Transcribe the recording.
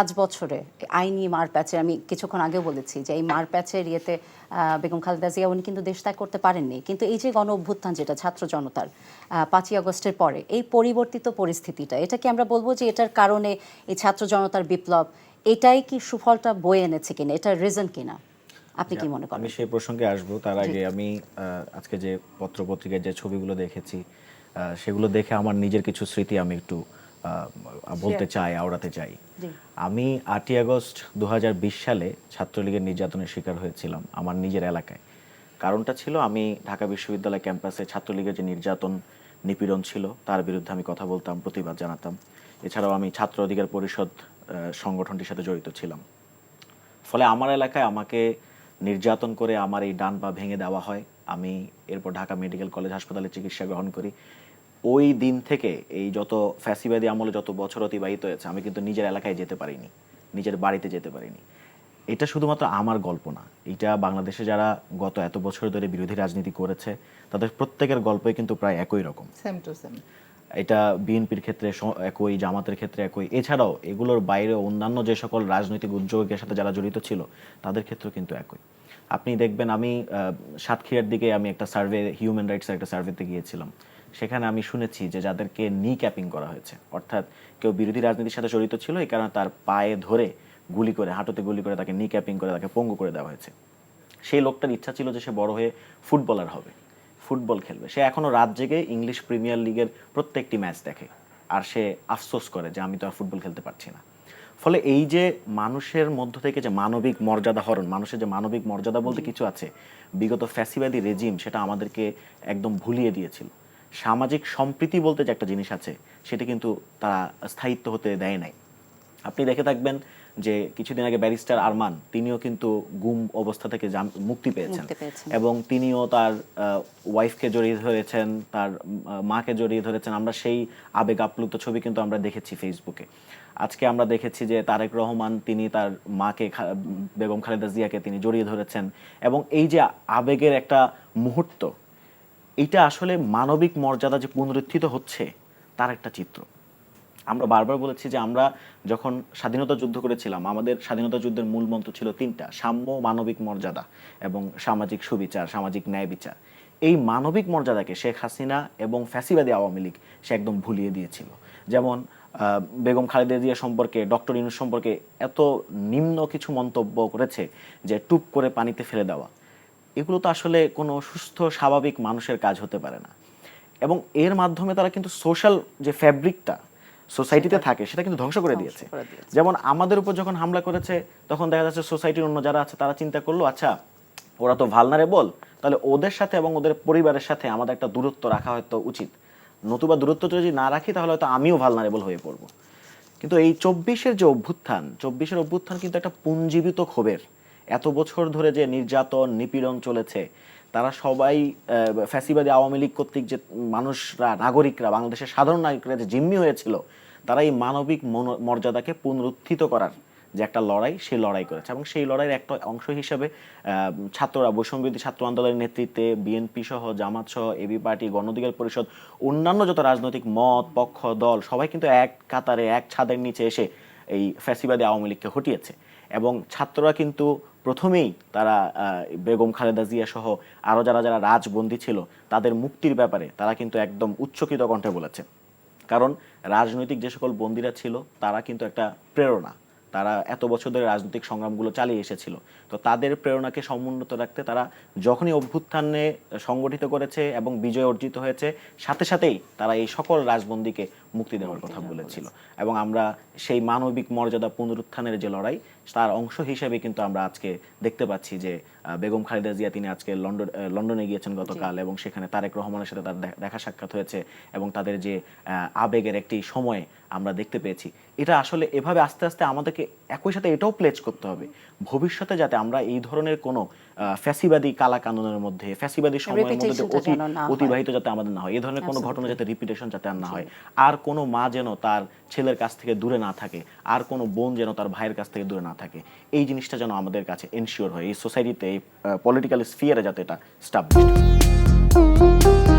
5 বছরে আইনি মারপ্যাচে আমি কিছুক্ষণ আগে বলেছি যে এই মারপ্যাচের ইয়েতে বেগম খালেদা জিয়া উনি কিন্তু দেশ ত্যাগ করতে পারেননি, কিন্তু এই যে গণ অভ্যুত্থান যেটা ছাত্র জনতার 5ই আগস্টের পরে এই পরিবর্তিত পরিস্থিতিটা, এটা কি আমরা বলবো যে এটার কারণে এই ছাত্র জনতার বিপ্লব এটাই কি সুফলটা বয়ে এনেছে কিনা, এটার রিজন কিনা আপনি কি মনে করেন? আমি সেই প্রসঙ্গে আসবো, তার আগে আমি আজকে যে পত্রপত্রিকায় যে ছবিগুলো দেখেছি সেগুলো দেখে আমার নিজের কিছু স্মৃতি আমি একটু বলতে চাই, আওড়াতে চাই। আমি 8ই আগস্ট 2020 সালে ছাত্রলীগের নির্যাতনের শিকার হয়েছিলাম আমার নিজের এলাকায়। কারণটা ছিল আমি ঢাকা বিশ্ববিদ্যালয় ক্যাম্পাসে ছাত্রলীগের যে নির্যাতন নিপীড়ন ছিল তার বিরুদ্ধে আমি কথা বলতাম, প্রতিবাদ জানাতাম। এছাড়াও আমি ছাত্র অধিকার পরিষদ সংগঠনটির সাথে জড়িত ছিলাম। ফলে আমার এলাকায় আমাকে নির্যাতন করে আমার এই ডান পা ভেঙে দেওয়া হয়। আমি এরপর ঢাকা মেডিকেল কলেজ হাসপাতালে চিকিৎসা গ্রহণ করি। ওই দিন থেকে এই যত ফ্যাসিবাদী আমলে যত বছর অতিবাহিত হয়েছে আমি কিন্তু নিজের এলাকায় যেতে পারিনি, নিজের বাড়িতে যেতে পারিনি। এটা শুধুমাত্র আমার গল্প না, এটা বাংলাদেশে যারা গত এত বছর ধরে বিরোধী রাজনীতি করেছে তাদের প্রত্যেকের গল্পই কিন্তু প্রায় একই রকম। Same to same. এটা বিএনপির ক্ষেত্রে একই, জামাতের ক্ষেত্রে একই, এছাড়াও এগুলোর বাইরে অন্যান্য যে সকল রাজনৈতিক উদ্যোগের সাথে যারা জড়িত ছিল তাদের ক্ষেত্রেও কিন্তু একই। আপনি দেখবেন আমি সাতক্ষীরার দিকে আমি একটা সার্ভে, হিউম্যান রাইটসের একটা সার্ভেতে গিয়েছিলাম। সেখানে আমি শুনেছি যে যাদেরকে নি ক্যাপিং করা হয়েছে, অর্থাৎ কেউ বিরোধী রাজনীতির সাথে জড়িত ছিল এই কারণে তার পায়ে ধরে গুলি করে, হাঁটুতে গুলি করে তাকে নি ক্যাপিং করে তাকে পঙ্গু করে দেওয়া হয়েছে। সেই লোকটার ইচ্ছা ছিল যে সে বড় হয়ে ফুটবলার হবে, ফুটবল খেলবে। সে এখনো রাত জেগে ইংলিশ প্রিমিয়ার লিগের প্রত্যেকটি ম্যাচ দেখে, আর সে আফসোস করে যে আমি তো আর ফুটবল খেলতে পারছি না। ফলে এই যে মানুষের মধ্য থেকে যে মানবিক মর্যাদা হরণ, মানুষের যে মানবিক মর্যাদা বলতে কিছু আছে, বিগত ফ্যাসিবাদী রেজিম সেটা আমাদেরকে একদম ভুলিয়ে দিয়েছিল। সামাজিক সম্প্রীতি বলতে যে একটা জিনিস আছে সেটা কিন্তু তারা স্থায়িত্ব হতে দেয় নাই। আপনি দেখে থাকবেন যে কিছুদিন আগে ব্যারিস্টার আরমান তিনিও কিন্তু গুম অবস্থা থেকে মুক্তি পেয়েছেন, এবং তিনিও তার ওয়াইফকে জড়িয়ে ধরেছেন, তার মাকে জড়িয়ে ধরেছেন। আমরা সেই আবেগ আপ্লুত ছবি কিন্তু আমরা দেখেছি ফেসবুকে। আজকে আমরা দেখেছি যে তারেক রহমান তিনি তার মাকে, বেগম খালেদা জিয়াকে তিনি জড়িয়ে ধরেছেন, এবং এই যে আবেগের একটা মুহূর্ত, এটা আসলে মানবিক মর্যাদা যে পুনরুত্থিত হচ্ছে তার একটা চিত্র। আমরা বারবার বলেছি যে আমরা যখন স্বাধীনতা যুদ্ধ করেছিলাম আমাদের স্বাধীনতা যুদ্ধের মূল মন্ত্র ছিল 3টা: সাম্য, মানবিক মর্যাদা এবং সামাজিক সুবিচার, সামাজিক ন্যায় বিচার। এই মানবিক মর্যাদাকে শেখ হাসিনা এবং ফ্যাসিবাদী আওয়ামী লীগ সে একদম ভুলিয়ে দিয়েছিল। যেমন বেগম খালেদা জিয়া সম্পর্কে, ডক্টর ইউনূস সম্পর্কে এত নিম্ন কিছু মন্তব্য করেছে যে টুপ করে পানিতে ফেলে দেওয়া। এগুলো তো আসলে কোনো সুস্থ স্বাভাবিক মানুষের কাজ হতে পারে না। এবং এর মাধ্যমে তারা কিন্তু সোশ্যাল যে ফ্যাব্রিকটা সোসাইটিতে থাকে সেটা কিন্তু ধ্বংস করে দিয়েছে। যেমন আমাদের উপর যখন হামলা করেছে তখন দেখা যাচ্ছে সোসাইটির অন্য যারা আছে তারা চিন্তা করলো, আচ্ছা ওরা তো ভালনারেবল, তাহলে ওদের সাথে এবং ওদের পরিবারের সাথে আমাদের একটা দূরত্ব রাখা হয়তো উচিত, নতুবা দূরত্ব যদি না রাখি তাহলে হয়তো আমিও ভালনারেবল হয়ে পড়বো। কিন্তু এই 24-এর যে অভ্যুত্থান, 24-এর অভ্যুত্থান কিন্তু একটা পুঞ্জীবিত ক্ষোভের। এত বছর ধরে যে নির্যাতন নিপীড়ন চলেছে, তারা সবাই ফ্যাসিবাদী আওয়ামী লীগ কর্তৃক যে মানুষরা, নাগরিকরা, বাংলাদেশের সাধারণ নাগরিকরা যে জিম্মি হয়েছিল, তারা এই মানবিক মর্যাদাকে পুনরুত্থিত করার যে একটা লড়াই, সেই লড়াই করেছে। এবং সেই লড়াইয়ের একটা অংশ হিসেবে ছাত্ররা, বৈষম্যবিরোধী ছাত্র আন্দোলনের নেতৃত্বে বিএনপি সহ, জামাত সহ, এবি পার্টি, গণ অধিকার পরিষদ, অন্যান্য যত রাজনৈতিক মত, পক্ষ, দল সবাই কিন্তু এক কাতারে, এক ছাদের নিচে এসে এই ফ্যাসিবাদী আওয়ামী লীগকে হটিয়েছে। এবং ছাত্ররা কিন্তু প্রথমেই তারা বেগম খালেদা জিয়া সহ আরও যারা যারা রাজবন্দী ছিল তাদের মুক্তির ব্যাপারে তারা কিন্তু একদম উচ্চকিত কণ্ঠে বলেছে। কারণ রাজনৈতিক যে সকল বন্দীরা ছিল তারা কিন্তু একটা প্রেরণা, তারা এত বছর ধরে রাজনৈতিক সংগ্রামগুলো চালিয়ে এসেছিল। তো তাদের প্রেরণাকে সমুন্নত রাখতে তারা যখনই অভ্যুত্থানে সংগঠিত করেছে এবং বিজয় অর্জিত হয়েছে, সাথে সাথেই তারা এই সকল রাজবন্দীকে মুক্তি দেওয়ার কথা বলেছিল। এবং আমরা সেই মানবিক মর্যাদা পুনরুত্থানের যে লড়াই, তার অংশ হিসেবে কিন্তু আমরা আজকে দেখতে পাচ্ছি যে বেগম খালেদা জিয়া তিনি আজকে লন্ডনে গিয়েছেন গতকাল, এবং সেখানে তারেক রহমানের সাথে তার দেখা সাক্ষাৎ হয়েছে, এবং তাদের যে আবেগের একটি সময় আমরা দেখতে পেয়েছি। এটা আসলে এভাবে আস্তে আস্তে আমাদেরকে একই সাথে এটাও প্লেজ করতে হবে ভবিষ্যতে যাতে আমরা এই ধরনের কোনো ফ্যাসিবাদী কালা কানুনের মধ্যে, ফ্যাসিবাদী সময়ের মধ্যে অতিবাহিত যাতে আমাদের না হয়, এই ধরনের কোনো ঘটনা যাতে রিপিটেশন যাতে আর না হয়। আর কোনো মা যেন তার ছেলের কাছ থেকে দূরে না থাকে, আর কোনো বোন যেন তার ভাইয়ের কাছ থেকে দূরে না থাকে, এই জিনিসটা যেন আমাদের কাছে এনশিওর হয়, এই সোসাইটিতে, এই পলিটিক্যাল স্ফিয়ারে যাতে এটা স্টাবলিশড হয়।